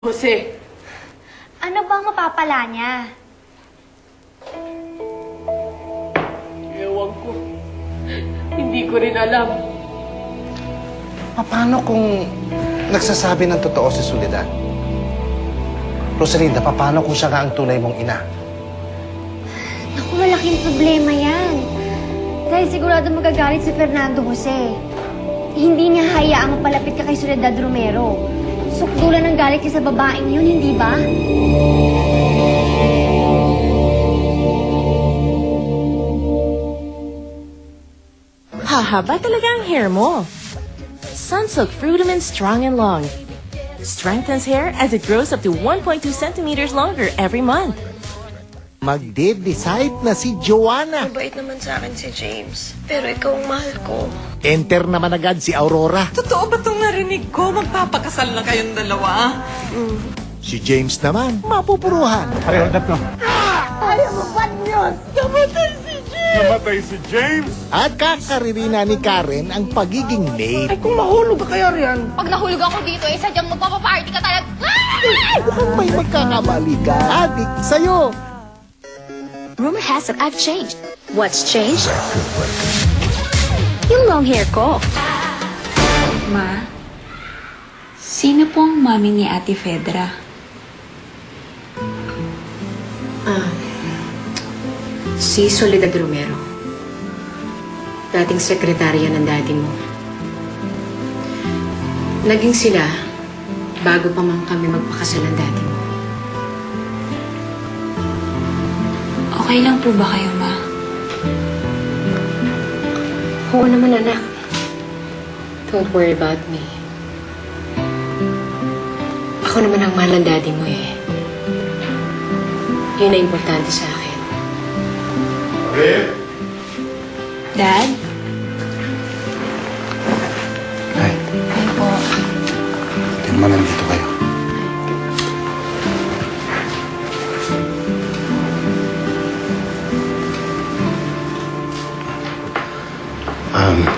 Jose, Ano bang mapapala niya? ewan ko. Hindi ko rin alam. Paano kung nagsasabi ng totoo si Soledad? Rosalinda, paano kung siya nga ang tunay mong ina? Naku, malaking problema yan. Dahil sigurado magagalit si Fernando Jose. Hindi niya hayaang mapalapit ka kay Soledad Romero. Sukdulan ng galit ka sa babaeng yun, hindi ba? Hahaba talaga ang hair mo. Sunsilk Fruitamin Strong and Long. Strengthens hair as it grows up to 1.2 centimeters longer every month. Magde-decide na si Joanna. Mabait naman sa akin si James. Pero ikaw ang mahal ko. Enter naman agad si Aurora. Totoo ba itong narinig ko? Magpapakasal na kayong dalawa? Si James naman, mapupuruhan. Namatay si James! At kakaririna ni Karen ang pagiging maid. Kung mahulog ka kaya riyan. Pag nahulog ako dito, sadyang magpapaparty ka talaga. Mukhang may magkakamali ka. Adik sa'yo. Rumor has it I've changed. What's changed? Yung long hair ko. Ma, sino pong mami ni Ate Fedra? Si Soledad Romero. Dating sekretarya ng daddy mo. Naging sila bago pa man kami magpakasal ng daddy mo. Okay lang po ba kayo, Ma? Oo naman, anak. Don't worry about me. Ako naman ang mahal ng daddy mo eh. Yun ang importante sa akin. Dad? Ay, Ay po. hindi naman nandito kayo.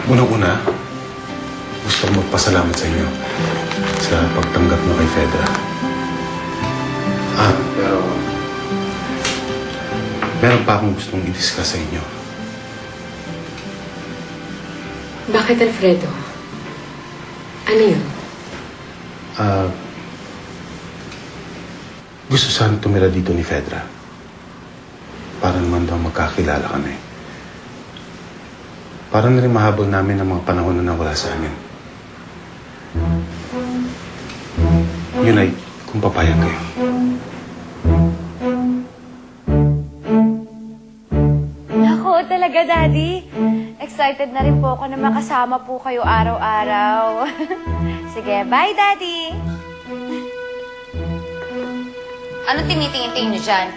Unang-una, gusto kong magpasalamat sa inyo sa pagtanggap nyo kay Fedra. Pero meron pa akong gustong i-discuss sa inyo. Bakit, Alfredo? Ano yun? Gusto sana tumira dito ni Fedra. Para naman daw magkakilala kami. Para na rin mahabol namin ang mga panahon na nawala sa amin. Yun ay kung papayag kayo. Naku, talaga, Daddy. Excited na rin po ako na makasama po kayo araw-araw. Sige, bye, Daddy. Anong tinitingin-tingin niyo dyan?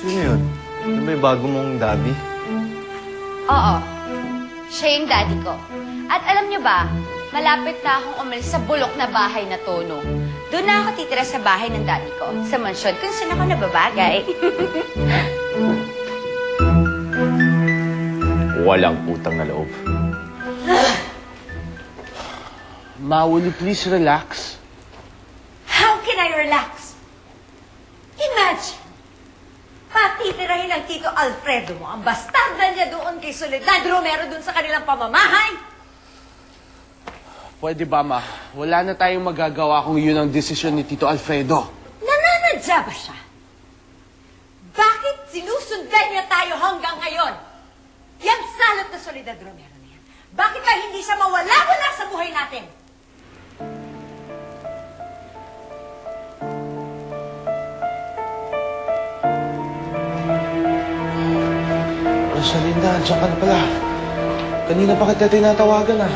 Sino yun? Ano ba yung bago mong daddy? Oo. Siya yung daddy ko. At alam niyo ba, malapit na akong umalis sa bulok na bahay na tono. Doon na ako titira sa bahay ng daddy ko, sa mansyon, kung saan ako nababagay. Walang utang na loob. Ma, will you please relax? How can I relax? Imagine! Patitirahin ng Tito Alfredo mo ang bastarda niya doon kay Soledad Romero doon sa kanilang pamamahay. Pwede ba, Ma? Wala na tayong magagawa kung yun ang desisyon ni Tito Alfredo. Nananadya ba siya? Bakit sinusundan niya tayo hanggang ngayon? Yang salot na Soledad Romero na yan. Bakit ba hindi siya mawala-wala sa buhay natin? Rosalinda, andiyan ka na pala. Kanina pa kita tinatawagan, ah.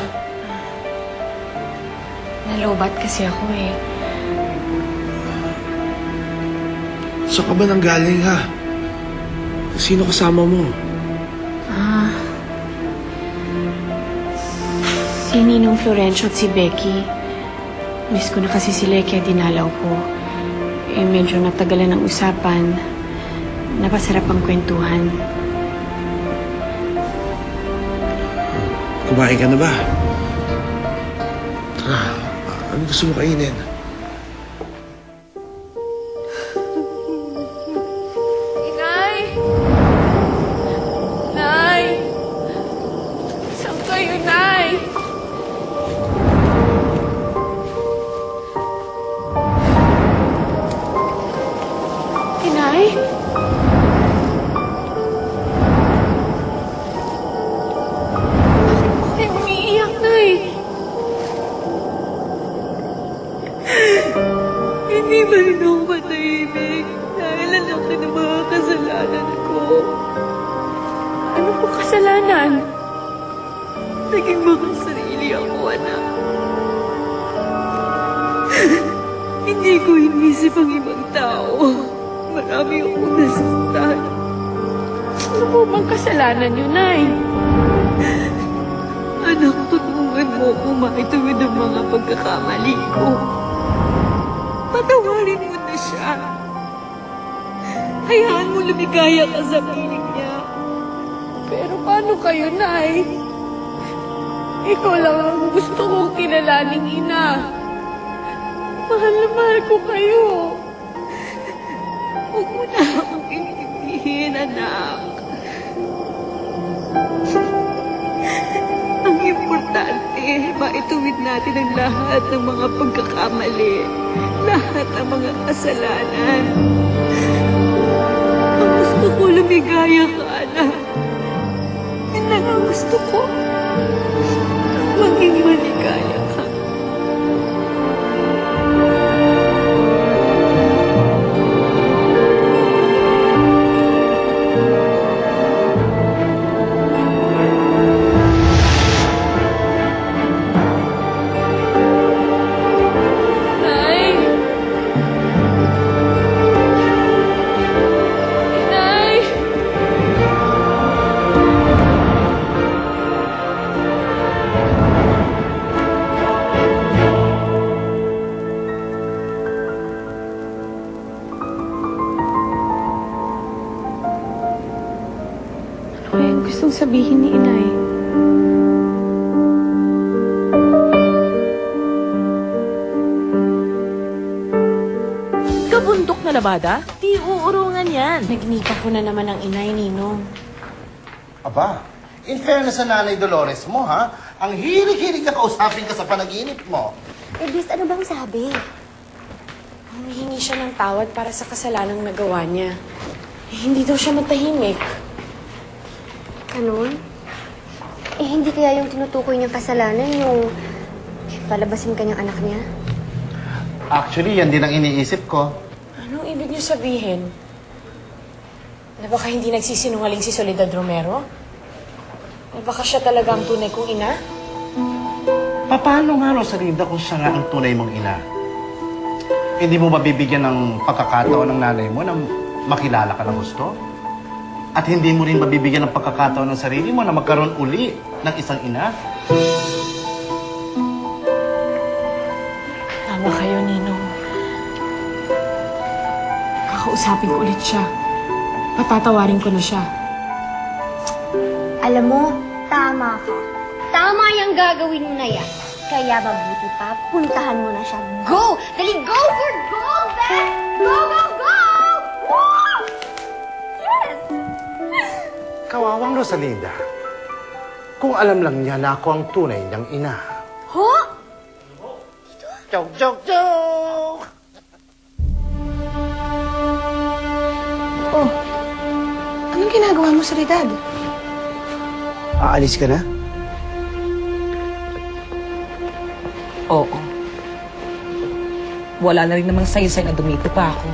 Nalobat kasi ako eh. Saan ka ba nanggaling, ha? Sino kasama mo? Si Ninong Florencio at si Becky. Miss ko na kasi sila kaya dinalaw ko. Eh, medyo natagalan ng usapan. Napasarap ang kwentuhan. Kumain ka na ba? Tara, ano gusto mo kainin? Hindi ba rin ako matahimik dahil alam ka ng mga kasalanan ko? Ano po kasalanan? Naging mga sarili ako, anak. Hindi ko inisip ang ibang tao. Marami akong nasasaktan. Ano po bang kasalanan niyo, Nay? Anak, tulungan mo ko maituwid ang mga pagkakamali ko. Patawarin mo na siya. Hayaan mo lumigaya ka sa piling niya. Pero paano kayo, Nay? Ikaw lang ang gusto kong kilalaning ina. Mahal na mahal ko kayo. Huwag mo na akong intindihin, anak. Ang importante, maituwid natin ang lahat ng mga pagkakamali, lahat ng mga kasalanan. Ang gusto ko, lumigaya ka, anak. Yan lang ang gusto ko. Maging maligaya ka. Nay! Nay! Ano kaya ang gustong sabihin ni Inay? Kabundok na labada? Di uurungan yan. Nagnika ko na naman ang Inay, Ninong. Aba, in fairness sa Nanay Dolores mo, ha? Ang hilig-hilig na kausapin ka sa panaginip mo. Eh, Bis, ano bang sabi? Humihingi siya ng tawad para sa kasalanang nagawa niya. Eh, hindi daw siya matahimik. Ganun? Eh, hindi kaya yung tinutukoy niyang kasalanan yung palabasin kanyang anak niya? Actually, yan din ang iniisip ko. Anong ibig niyo sabihin? Na baka hindi nagsisinungaling si Soledad Romero? Na baka siya talaga ang tunay kong ina? Paano nga, Rosalinda, kung siya nga ang tunay mong ina? Hindi mo mabibigyan ng pagkakataon ng nanay mo na makilala ka ng gusto? At hindi mo rin mabibigyan ng pagkakataon ng sarili mo na magkaroon uli ng isang ina? Tama kayo, Ninong. Kakausapin ko ulit siya. Patatawarin ko na siya. Alam mo, tama ka. Tama yung gagawin mo na yan. Kaya mabuti pa, puntahan mo na siya. Go! Dali, go for gold, Beth! Go, go, go! Woo! Yes! Kawawang Rosalinda. Kung alam lang niya na ako ang tunay niyang ina. Ho? Joke, joke, joke! Oh, anong ginagawa mo, Soledad? Aalis ka na? Oo. Wala na rin naman sayo-say na dumito pa ako.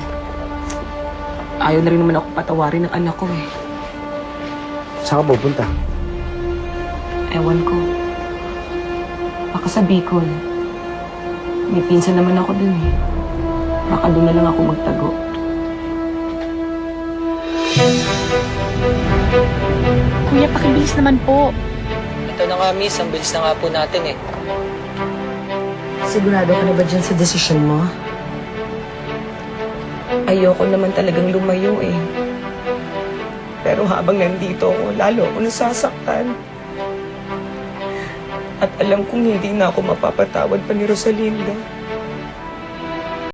Ayaw na rin naman ako patawarin ng anak ko eh. Saan ka pupunta? Ewan ko. Baka sa Bicol. May pinsan naman ako dun eh. Baka doon na lang ako magtago. Kuya, pakibilis naman po. Ito na nga, miss. Ang bilis na nga po natin eh. Sigurado ka na ba dyan sa desisyon mo? Ayoko naman talagang lumayo eh. Pero habang nandito ako, lalo ako nasasaktan. At alam kong hindi na ako mapapatawad pa ni Rosalinda.